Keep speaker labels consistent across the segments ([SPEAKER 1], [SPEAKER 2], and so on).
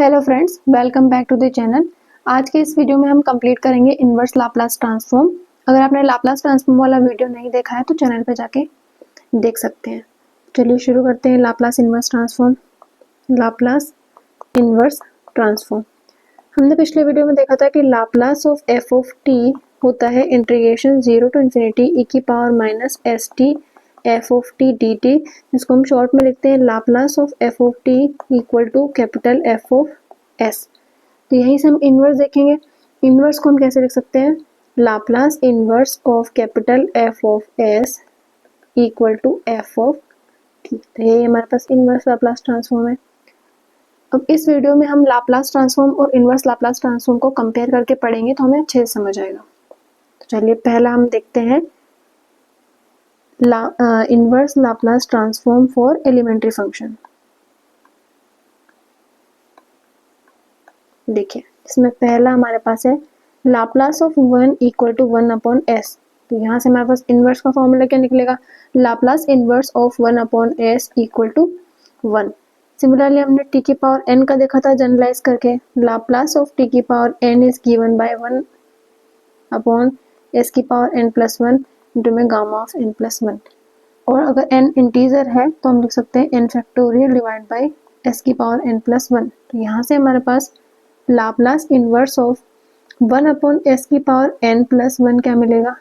[SPEAKER 1] Hello friends, welcome back to the channel. आज के इस वीडियो में हम कंप्लीट करेंगे इनवर्स लाप्लास ट्रांसफॉर्म। अगर आपने लाप्लास ट्रांसफॉर्म वाला वीडियो नहीं देखा है तो चैनल पे जाके देख सकते हैं। चलिए शुरू करते हैं। Laplace inverse transform. Laplace inverse transform हमने पिछले वीडियो में देखा था कि Laplace of f of t होता है इंटीग्रेशन 0 टू इन्फिनिटी ई की power minus s t f of t d t, जिसको हम शॉर्ट में लिखते हैं Laplace of f of t equal to capital F of s. तो यहीं से हम इनवर्स देखेंगे। इनवर्स को हम कैसे लिख सकते हैं? Laplace inverse of capital F of s equal to f of t. तो ये हमारे पास इनवर्स लाप्लास ट्रांसफॉर्म है। अब इस वीडियो में हम लाप्लास ट्रांसफॉर्म और इनवर्स लाप्लास ट्रांसफॉर्म को कंपेयर करके पढ़ेंगे तो हमें अच्छे से समझ आएगा। तो चलिए पहला हम देखते हैं inverse Laplace transform for elementary function. देखिए इसमें पहला हमारे पास है Laplace of 1 equal to 1 upon s. तो यहाँ से हमारे पास इनवर्स का फॉर्मूला क्या निकलेगा? Laplace inverse of 1 upon s equal to 1। Similarly हमने टी की पावर एन का देखा था जनरलाइज करके। लाप्लास ऑफ टी की power n is given by 1 upon S की पावर एन प्लस 1 इंटू में गामा ऑफ एन प्लस 1। और अगर एन इंटीजर है तो हम लिख सकते हैं N factorial divide by S की पावर एन प्लस 1। तो यहाँ से हमारे पास Laplace inverse of 1 upon S की पावर एन प्लस 1 क्या मिलेगा?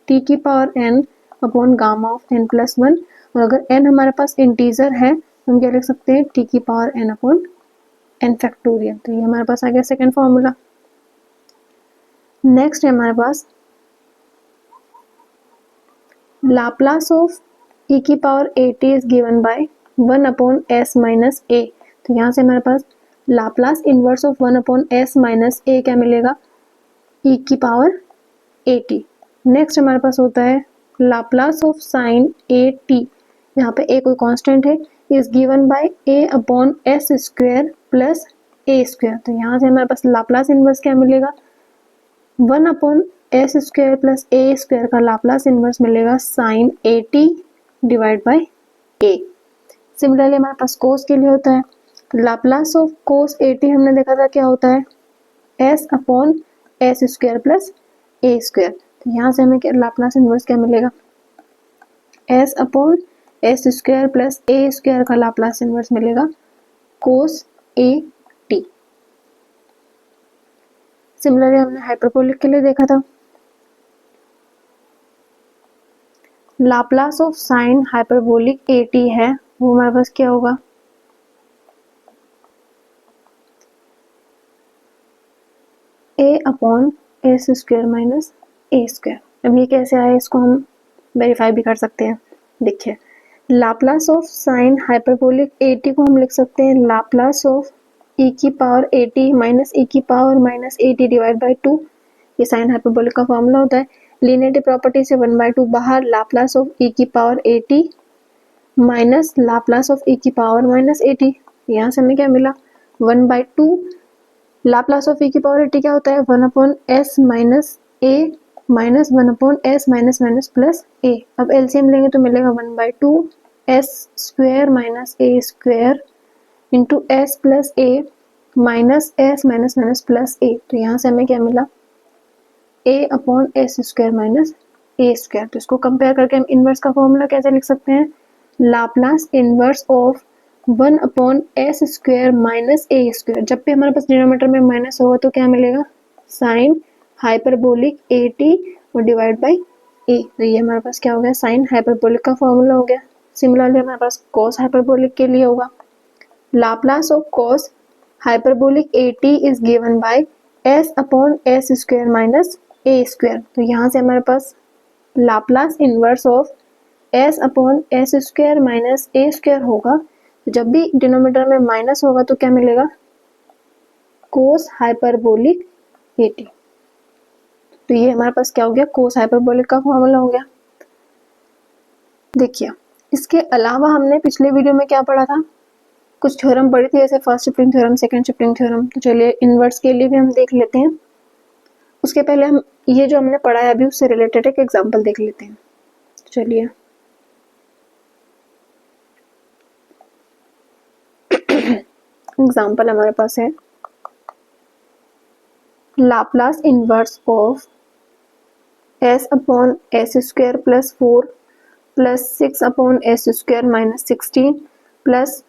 [SPEAKER 1] टी की power N upon gamma of N plus 1। और अगर एन हमारे पास इंटीजर है तो हम क्या लिख सकते हैं? टी की power N upon n factorial. तो ये हमारे पास आ गया सेकेंड फॉर्मूला। नेक्स्ट है हमारे पास लाप्लास ऑफ ई की power A T is given by 1 upon S minus A. तो यहाँ से हमारे पास Laplace inverse of 1 upon S minus A क्या मिलेगा? ई की पावर ए टी। नेक्स्ट हमारे पास होता है Laplace of sine A T. यहाँ पे ए कोई कांस्टेंट है, is given bye A upon S square plus A square. तो यहाँ से हमारे पास लाप्लास इनवर्स क्या मिलेगा? 1 upon S square plus A square का लाप्लास इनवर्स मिलेगा sine A T divide by A. Similarly हमारे पास कोस के लिए होता है Laplace of cos A T. हमने देखा था क्या होता है? S upon S square plus A square. तो यहाँ से हमें लाप्लास इनवर्स क्या मिलेगा? S upon S square plus A square का लाप्लास इनवर्स मिलेगा कोस ए टी। सिमिलरली हमने हाइपरबोलिक के लिए देखा था Laplace of sine hyperbolic a T है, वो हमारे पास क्या होगा? ए upon S square minus a square. अब ये कैसे आए इसको हम वेरीफाई भी कर सकते हैं। देखिए Laplace of sine hyperbolic a T को हम लिख सकते हैं लाप्लास ऑफ ई की पावर ए टी माइनस ई की power minus A T divide by 2। ये साइन हाइपरबोलिक का फॉर्मूला होता है। लीनियरिटी प्रॉपर्टी से 1/2 बाहर, लाप्लास ऑफ ई की power A T minus Laplace of ई की पावर माइनस ए टी। यहाँ से हमें क्या मिला? 1/2 लाप्लास ऑफ ई की पावर ए टी क्या होता है? 1 upon S minus a minus 1 upon S minus minus plus a. अब एलसीएम लेंगे तो मिलेगा 1/2 s square minus a square into s plus a minus s minus minus plus a. तो यहाँ से हमें क्या मिला? A upon S square minus a square. तो इसको कंपेयर करके हम इनवर्स का फॉर्मूला कैसे लिख सकते हैं? Laplace inverse of 1 upon S square minus a square. जब भी हमारे पास डिनोमिनेटर में माइनस होगा तो क्या मिलेगा? साइन हाइपरबोलिक ए टी और डिवाइड बाई ए। तो ये हमारे पास क्या हो गया? साइन हाइपरबोलिक का फॉर्मूला हो गया। सिमिलरली हमारे पास कॉस हाइपरबोलिक के लिए होगा Laplace of cos hyperbolic a T is given by s upon S square minus a square. तो यहाँ से हमारे पास Laplace inverse of s upon S square minus a square होगा। जब भी डिनोमिनेटर में माइनस होगा तो क्या मिलेगा? Cos hyperbolic a T. तो ये हमारे पास क्या हो गया? कोस हाइपरबोलिक का फॉर्मूला हो गया। देखिए इसके अलावा हमने पिछले वीडियो में क्या पढ़ा था? कुछ थ्योरम पढ़ी थी, जैसे first shifting theorem, second shifting theorem. तो चलिए इनवर्स के लिए भी हम देख लेते हैं। उसके पहले हम ये जो हमने पढ़ा है अभी उससे रिलेटेड एक एग्जांपल देख लेते हैं। चलिए एग्जाम्पल हमारे पास है Laplace inverse of s upon S square plus 4 plus 6 upon S square minus 16 plus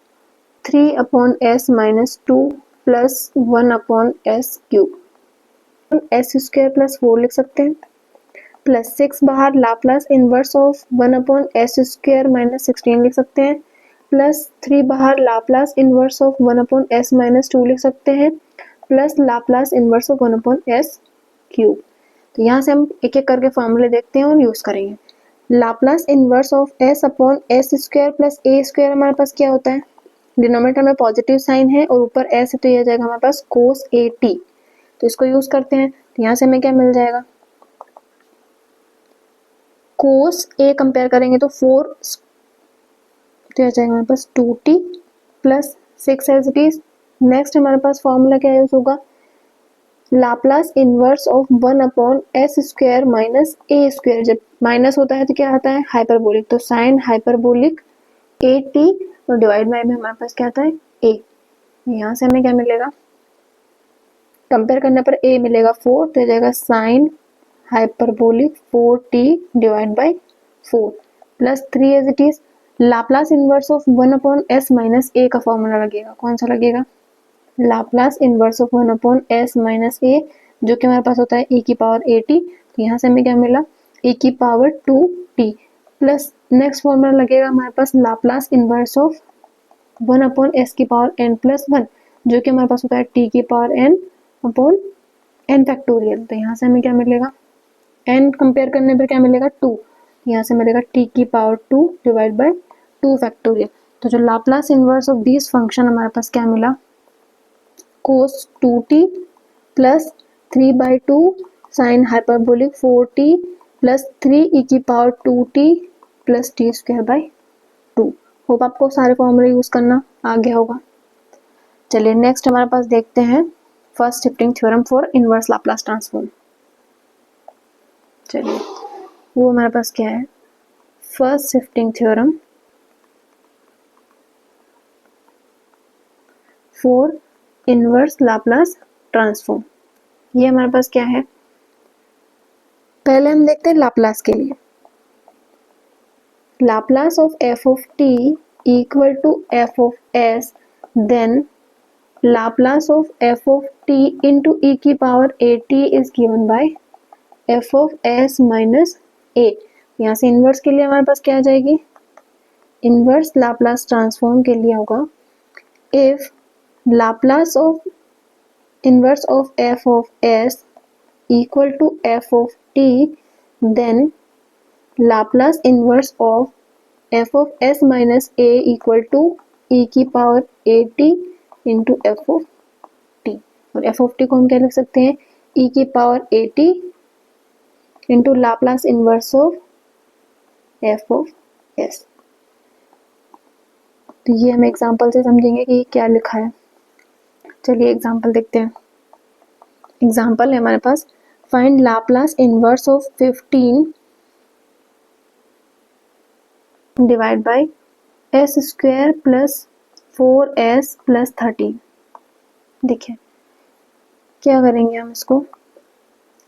[SPEAKER 1] 3 upon S minus 2 plus 1 upon S cube. S square plus 4 लिख सकते हैं, प्लस 6 बाहर Laplace inverse of 1 upon S square minus 16 लिख सकते हैं, plus 3 बाहर Laplace inverse of 1 upon S minus 2 लिख सकते हैं, plus Laplace inverse of 1 upon S cube. तो यहाँ से हम एक एक करके फॉर्मूले देखते हैं और यूज करेंगे। Laplace inverse of s upon S square plus A square हमारे पास क्या होता है, डिनोमिनेटर में पॉजिटिव साइन है और ऊपर एस है तो यह जाएगा हमारे पास कोस ए टी। तो इसको यूज करते हैं, तो यहाँ से हमें क्या मिल जाएगा, कोस ए कंपेयर करेंगे तो 4 तो यह जाएगा हमारे पास 2t plus 6 as it is. Next हमारे पास फॉर्मूला क्या यूज होगा, Laplace inverse of 1 upon S square minus a square. जब माइनस होता है तो क्या आता है, हाइपरबोलिक, तो साइन हाइपरबोलिक ए टी और डिवाइड बाय में हमारे पास क्या आता है ए। यहाँ से हमें क्या मिलेगा, कंपेयर करने पर ए मिलेगा 4 तो जाएगा sine hyperbolic 4t divide by 4 plus 3 as it is. Laplace inverse of 1 upon S minus a का फॉर्मूला लगेगा, कौन सा लगेगा, Laplace inverse of 1 upon S minus a, जो कि हमारे पास होता है e की पावर ए टी। तो यहाँ से हमें क्या मिला, e की power 2t plus next formula लगेगा हमारे पास Laplace inverse of 1 upon S की पावर n प्लस 1, जो कि हमारे पास होता है t की power n upon n factorial. तो यहाँ से हमें क्या मिलेगा, n कंपेयर करने पर क्या मिलेगा 2, यहाँ से मिलेगा t की पावर 2 डिवाइड बाय 2 फैक्टोरियल। तो जो Laplace inverse of this function हमारे पास क्या मिला, cos 2t plus 3/2 sign hyperbolic 4t plus 3 e की power 2t plus T square by 2। Hope आपको सारे फॉर्मूले यूज करना आ गया होगा। चलिए नेक्स्ट हमारे पास देखते हैं first shifting theorem for inverse Laplace transform. चलिए वो हमारे पास क्या है, first shifting theorem for inverse Laplace transform. ये हमारे पास क्या है, पहले हम देखते हैं लाप्लास के लिए। Laplace of f of t equal to f of s, then Laplace of f of t into e की power A T is given by f of s minus a. यहाँ से इनवर्स के लिए हमारे पास क्या आ जाएगी, इनवर्स लाप्लास ट्रांसफॉर्म के लिए होगा if Laplace of inverse of f of s equal to f of t, then Laplace inverse of f of s minus a equal to e की power at into f of t। और f of t को हम क्या लिख सकते हैं, e की power at into Laplace inverse of f of s। तो ये हम एग्जाम्पल से समझेंगे कि क्या लिखा है। चलिए एग्जाम्पल देखते हैं। एग्जाम्पल है हमारे पास, find Laplace inverse of 15 divide by s square plus 4s plus 13। देखिए क्या करेंगे हम इसको,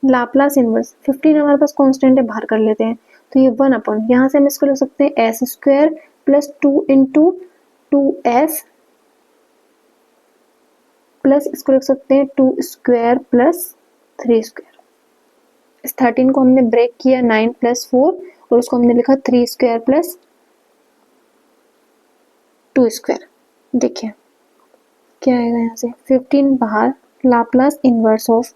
[SPEAKER 1] लाप्लास इनवर्स 15 हमारे पास कांस्टेंट है, बाहर कर लेते हैं, तो ये 1 अपॉन, यहाँ से हम इसको लिख सकते हैं S square plus 2 into 2s plus इसको लिख सकते हैं 2 स्क्वायर प्लस 3 स्क्वायर। इस 13 को हमने ब्रेक किया 9 प्लस 4 और उसको हमने लिखा 3 स्क्वायर प्लस 2 स्क्वायर। देखिए क्या आएगा, यहाँ से 15 बाहर, Laplace inverse of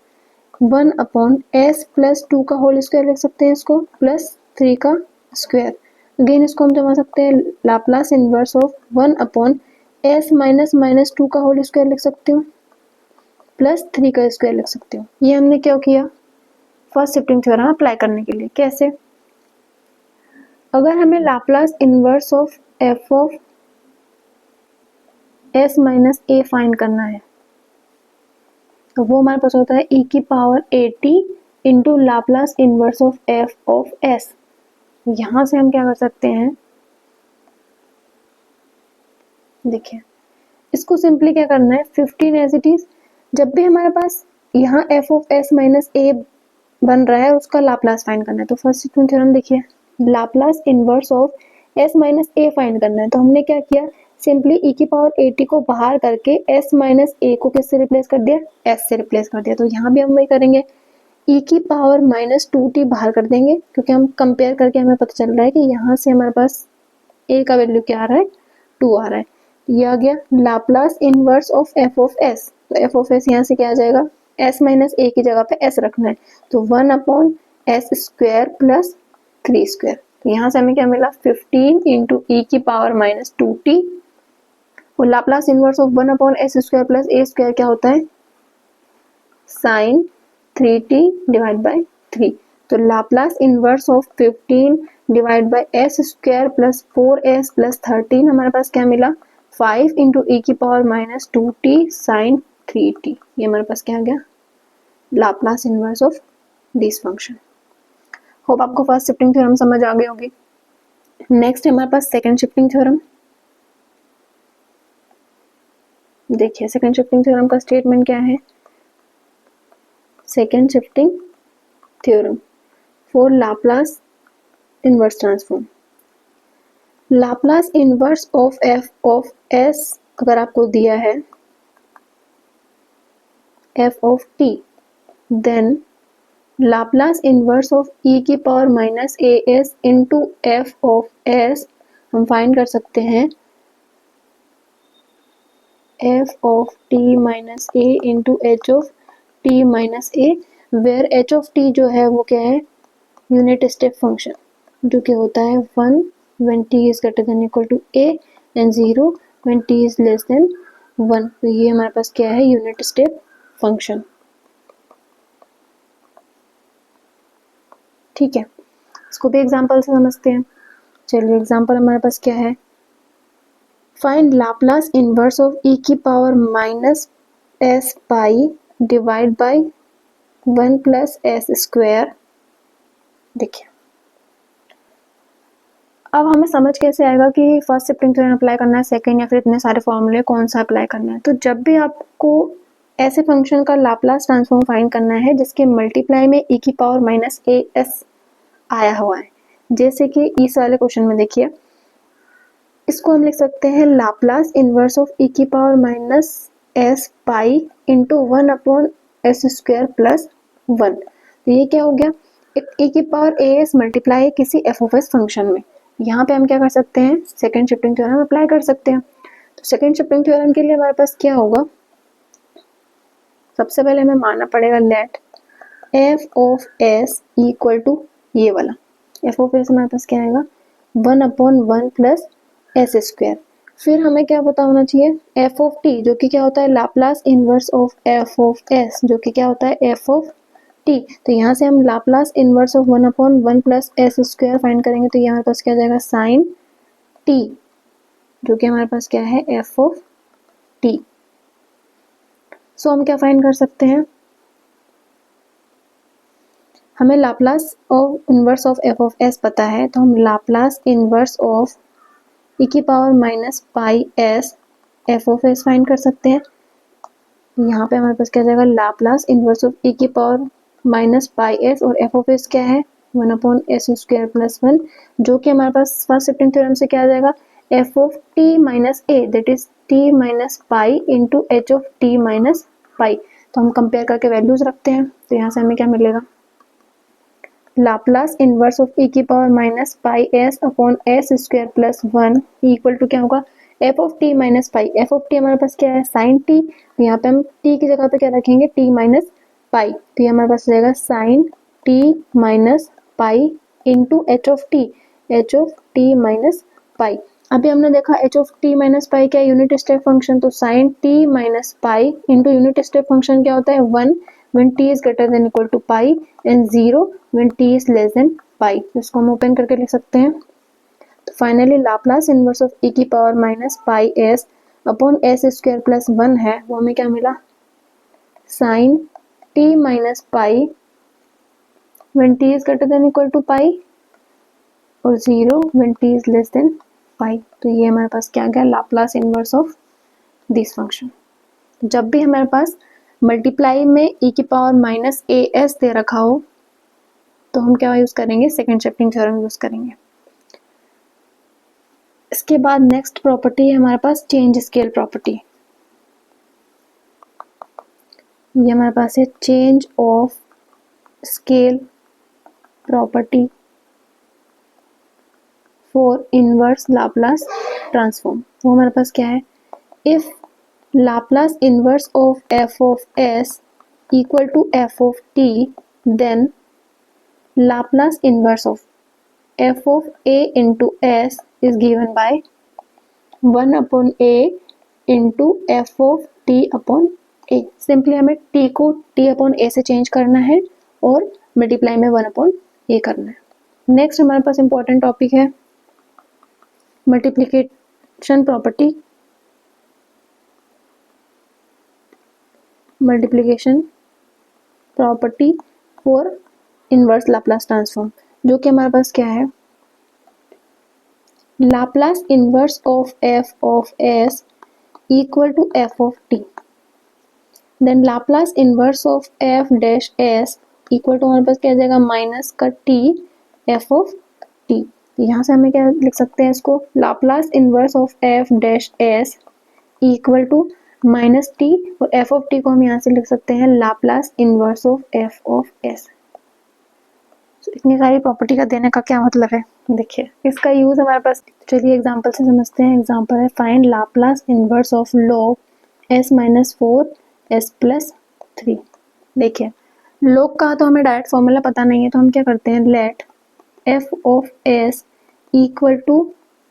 [SPEAKER 1] 1 upon s plus 2 का होल स्क्वायर लिख सकते हैं इसको, प्लस 3 का स्क्वायर। अगेन इसको हम जमा सकते हैं, Laplace inverse of 1 upon S minus minus 2 का होल स्क्वायर लिख सकती हूँ, प्लस 3 का स्क्वायर लिख सकती हूँ। ये हमने क्या किया, फर्स्ट शिफ्टिंग थ्योरम अप्लाई करने के लिए। कैसे, अगर हमें Laplace inverse of f of s minus A find करना है तो वो हमारे पास होता है e की power at into Laplace inverse of f of S. यहाँ से हम क्या कर सकते हैं, देखिए इसको सिंपली क्या करना है, 15 एज इट इज। जब भी हमारे पास यहाँ एफ ऑफ एस माइनस ए बन रहा है उसका लाप्लास फाइंड करना है। तो फर्स्ट थ्योरम देखिए, Laplace inverse of s minus A find करना है। तो हमने क्या किया, सिंपली ई की पावर ए टी को बाहर करके एस माइनस ए को किससे रिप्लेस कर दिया, एस से रिप्लेस कर दिया। तो यहाँ भी हम वही करेंगे, ई की पावर माइनस 2t बाहर कर देंगे, क्योंकि हम कंपेयर करके हमें पता चल रहा है कि यहाँ से हमारे पास ए का वैल्यू क्या आ रहा है, 2 आ रहा है। ये आ गया Laplace inverse of f of s. तो एफ ऑफ एस यहाँ से क्या आ जाएगा, एस माइनस ए की जगह पे एस रखना है, तो 1 upon S square plus 3 square. तो यहाँ से हमें क्या मिला, 15 इंटू ई की पावर माइनस 2t। और Laplace inverse of 1 upon S square plus A square क्या होता है, साइन 3t डिवाइड बाई 3। तो Laplace inverse of 15 divide by S square plus 4s plus 13 हमारे पास क्या मिला, 5 इंटू ई की power minus 2t sign 3t। ये हमारे पास क्या आ गया, Laplace inverse of this function. Hope आपको फर्स्ट शिफ्टिंग थ्योरम समझ आ गई होगी। नेक्स्ट है हमारे पास सेकंड शिफ्टिंग थ्योरम। देखिए सेकंड शिफ्टिंग थ्योरम का स्टेटमेंट क्या है, second shifting theorem for Laplace inverse transform. Laplace inverse of f of s अगर आपको दिया है f of t, then Laplace inverse of ई की power minus a s into f of s हम find कर सकते हैं f of t minus a into h of t minus a, where h of t जो है वो क्या है, यूनिट स्टेप फंक्शन, जो कि होता है 1 when t is greater than equal to a and 0 when t is less than 1। तो ये हमारे पास क्या है, यूनिट स्टेप फंक्शन। ठीक है, इसको भी एग्जांपल से समझते हैं। चलिए एग्जांपल हमारे पास क्या है, फाइंड लाप्लास इनवर्स ऑफ ई की power minus S pi divide by 1 plus S square. देखिए अब हमें समझ कैसे आएगा कि फर्स्ट शिफ्टिंग थ्योरम अप्लाई करना है, सेकंड, या फिर इतने सारे फॉर्मूले कौन सा अप्लाई करना है। तो जब भी आपको ऐसे फंक्शन का लाप्लास ट्रांसफॉर्म फाइंड करना है जिसके मल्टीप्लाई में ई की पावर माइनस ए एस आया हुआ है, जैसे कि इस वाले क्वेश्चन में देखिए, इसको हम लिख सकते हैं लाप्लास इनवर्स ऑफ ई की power minus S pi into 1 upon S square plus 1। तो ये क्या हो गया, एक ई की पावर ए एस मल्टीप्लाई किसी एफ ऑफ एस फंक्शन में। यहाँ पे हम क्या कर सकते हैं, सेकंड शिफ्टिंग थ्योरम अप्लाई कर सकते हैं। तो सेकंड शिफ्टिंग थ्योरम के लिए हमारे पास क्या होगा, सबसे पहले हमें मानना पड़ेगा let f of s equal to ये वाला एफ ऑफ एस हमारे पास क्या आएगा, 1 अपॉन 1 प्लस एस स्क्वायर। फिर हमें क्या पता होना चाहिए, एफ ऑफ टी जो कि क्या होता है Laplace inverse of f of S, जो कि क्या होता है एफ ऑफ टी। तो यहाँ से हम Laplace inverse of 1 upon 1 plus S square find करेंगे। तो ये हमारे पास क्या जाएगा, साइन टी, जो कि हमारे पास क्या है एफ ऑफ टी। सो हम क्या फाइंड कर सकते हैं, हमें Laplace of inverse of f of S पता है, तो हम लाप्लास इनवर्स ऑफ ई की power minus pi S F of S find कर सकते हैं। यहाँ पे हमारे पास क्या जाएगा, लाप्लास इनवर्स ऑफ ई की पावर माइनस पाई एस और एफ ऑफ एस क्या है 1 अपॉन एस स्क्वायर प्लस 1, जो कि हमारे पास फर्स्ट शिफ्टिंग थ्योरम से क्या आ जाएगा, F of t minus A that is T minus pi into h of t minus पाई। तो हम कंपेयर करके वैल्यूज रखते हैं। तो यहाँ से हमें क्या मिलेगा, लाप्लास इनवर्स ऑफ ई की power minus pi s upon S square plus 1 equal to क्या होगा, f of t minus pi. F of t हमारे पास क्या है, साइन टी। तो यहाँ पे हम टी की जगह पे क्या रखेंगे, टी माइनस पाई। तो ये हमारे पास रहेगा sine t minus pi into h of t minus pi. अभी हमने देखा h of t minus pi क्या है, यूनिट स्टेप फंक्शन। तो sine t minus pi into unit step function क्या होता है, 1 when t is greater than equal to pi and 0 when t is less than pi। इसको हम open करके लिख सकते हैं। तो finally Laplace inverse of e की power minus pi s upon S square plus 1 है, वो हमें क्या मिला, sine t minus pi when t is greater than equal to pi और 0 when t is less than pi। तो ये हमारे पास क्या गया, Laplace inverse of this function. जब भी हमारे पास मल्टीप्लाई में e की पावर माइनस ए एस दे रखा हो तो हम क्या यूज करेंगे, सेकेंड शिफ्टिंग थ्योरम यूज करेंगे। इसके बाद नेक्स्ट प्रॉपर्टी है हमारे पास चेंज स्केल प्रॉपर्टी। ये हमारे पास है change of scale property for inverse Laplace transform. वो हमारे पास क्या है, if Laplace inverse of f of s equal to f of t, then Laplace inverse of f of a into s is given by 1 upon a into f of t upon a। Simply हमें t को t upon a से change करना है और multiply में 1 upon a करना है। Next हमारे पास इंपॉर्टेंट टॉपिक है multiplication property. Multiplication property for inverse Laplace transform, जो कि हमारे पास क्या है, Laplace inverse of f of s equal to f of t, then Laplace inverse of f dash s equal to हमारे पास क्या आ जाएगा, माइनस का t f of t। यहाँ से हमें क्या लिख सकते हैं इसको, Laplace inverse of f dash s equal to minus t, और f of t को हम यहाँ से लिख सकते हैं Laplace inverse of f of s। इतनी सारी प्रॉपर्टी का देने का क्या मतलब है, देखिए इसका यूज हमारे पास, चलिए एग्जांपल से समझते हैं। एग्जांपल है find Laplace inverse of log s minus 4s plus 3। देखिए log का तो हमें डायरेक्ट फॉर्मूला पता नहीं है, तो हम क्या करते हैं, let f of s equal to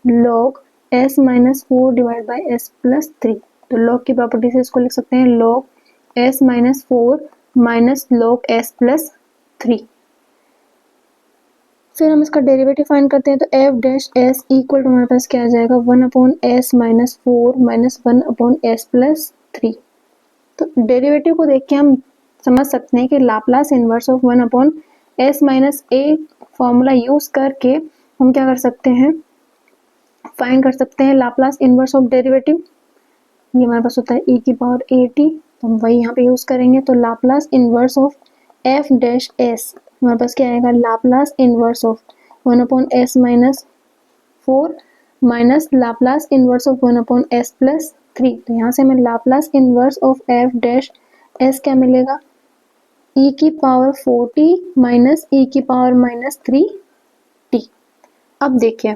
[SPEAKER 1] log s minus 4 divide by s plus 3। तो log की प्रॉपर्टी से इसको लिख सकते हैं log s minus 4 minus log s plus 3। फिर हम इसका डेरिवेटिव फाइंड करते हैं, तो f dash s equal to हमारे पास क्या आ जाएगा, 1 upon s minus 4 minus 1 upon s plus 3। तो डेरिवेटिव को देख के हम समझ सकते हैं कि Laplace inverse of 1 upon s minus a formula use करके हम क्या कर सकते हैं, फाइंड कर सकते हैं लाप्लास इनवर्स ऑफ डेरिवेटिव। ये हमारे पास होता है e की पावर at, तो हम वही यहाँ पे यूज करेंगे। तो Laplace inverse of f dash s हमारे पास क्या आएगा, Laplace inverse of 1 upon s minus 4 minus Laplace inverse of 1 upon s plus 3। तो यहाँ से हमें Laplace inverse of f dash s क्या मिलेगा, e की पावर 4t माइनस e की पावर माइनस 3t। अब देखिए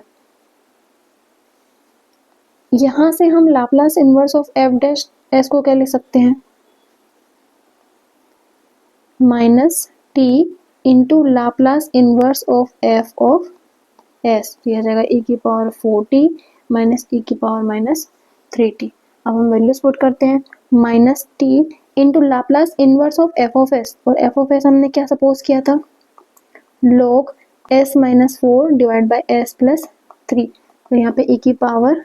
[SPEAKER 1] यहाँ से हम Laplace inverse of f dash s को क्या लिख सकते हैं, minus t into Laplace inverse of f of s, तो यह जाएगा e की पावर 4t माइनस e की पावर माइनस 3t। अब हम वैल्यूज पुट करते हैं, minus t into Laplace inverse of f of s, और f ऑफ s हमने क्या सपोज किया था, log s minus 4 divide by s plus 3। तो यहाँ पे e की पावर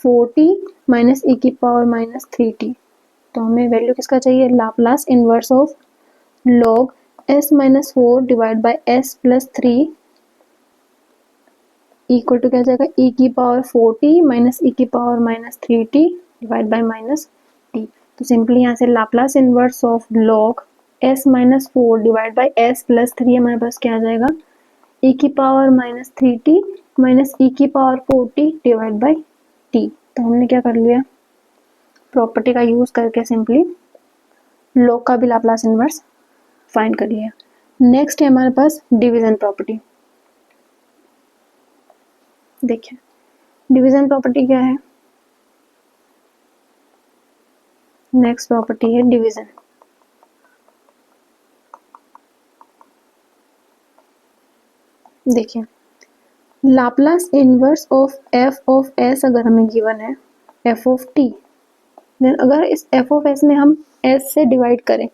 [SPEAKER 1] 4t माइनस e की पावर माइनस 3t। तो हमें वैल्यू किसका चाहिए, Laplace inverse of log s minus 4 divide by s plus 3 equal to क्या जाएगा, e की पावर 4t माइनस e की power minus 3t divide by minus t। तो सिंपली यहाँ से Laplace inverse of log s minus 4 divide by s plus 3 हमारे पास क्या आ जाएगा, e की power minus 3t minus e की power 4t divide by t। तो हमने क्या कर लिया, प्रॉपर्टी का यूज करके सिंपली log का भी लाप्लास इनवर्स फाइंड कर लिया। नेक्स्ट है हमारे पास डिवीजन प्रॉपर्टी। देखिए डिवीजन प्रॉपर्टी क्या है, नेक्स्ट प्रॉपर्टी है डिवीजन। देखिए Laplace inverse of f of s अगर हमें गिवन है f ऑफ t, देन अगर इस f ऑफ s में हम s से डिवाइड करें,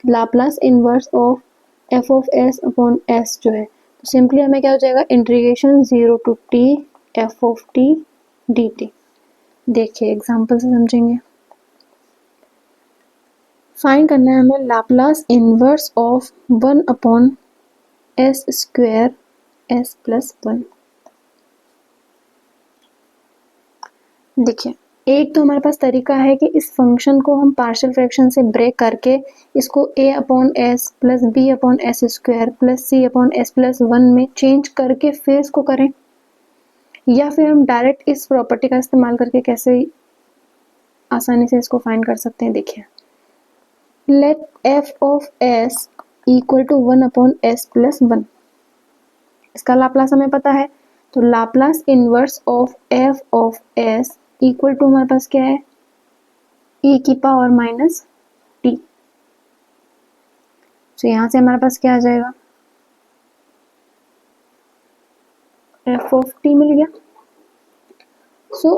[SPEAKER 1] Laplace inverse of f of s upon s जो है, तो सिंपली हमें क्या हो जाएगा, integration 0 to t f of t dt। देखिए एग्जांपल से समझेंगे। फाइंड करना है हमें Laplace inverse of 1 upon s square s plus 1। देखिए एक तो हमारे पास तरीका है कि इस फंक्शन को हम पार्शियल फ्रैक्शन से ब्रेक करके इसको a upon s plus b upon S square plus c upon s plus 1 में चेंज करके फिर इसको करें, या फिर हम डायरेक्ट इस प्रॉपर्टी का इस्तेमाल करके कैसे आसानी से इसको फाइंड कर सकते हैं। देखिए, let f of s equal to 1 upon s plus 1, इसका लाप्लास हमें पता है, तो Laplace inverse of f of s equal to हमारे पास क्या है, e की पावर माइनस t। तो यहाँ से हमारे पास क्या आ जाएगा, f ऑफ t मिल गया। So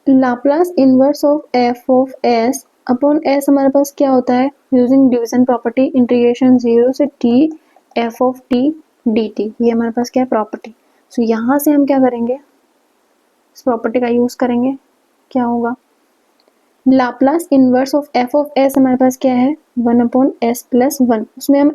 [SPEAKER 1] Laplace inverse of f of s upon s हमारे पास क्या होता है, यूजिंग डिवीजन प्रॉपर्टी, इंटीग्रेशन 0 से t f of t dt, ये हमारे पास क्या है, प्रॉपर्टी। सो यहाँ से हम क्या करेंगे, इस प्रॉपर्टी का यूज करेंगे, क्या होगा, Laplace inverse of f of s हमारे पास क्या है, 1 अपॉन s प्लस 1, उसमें हम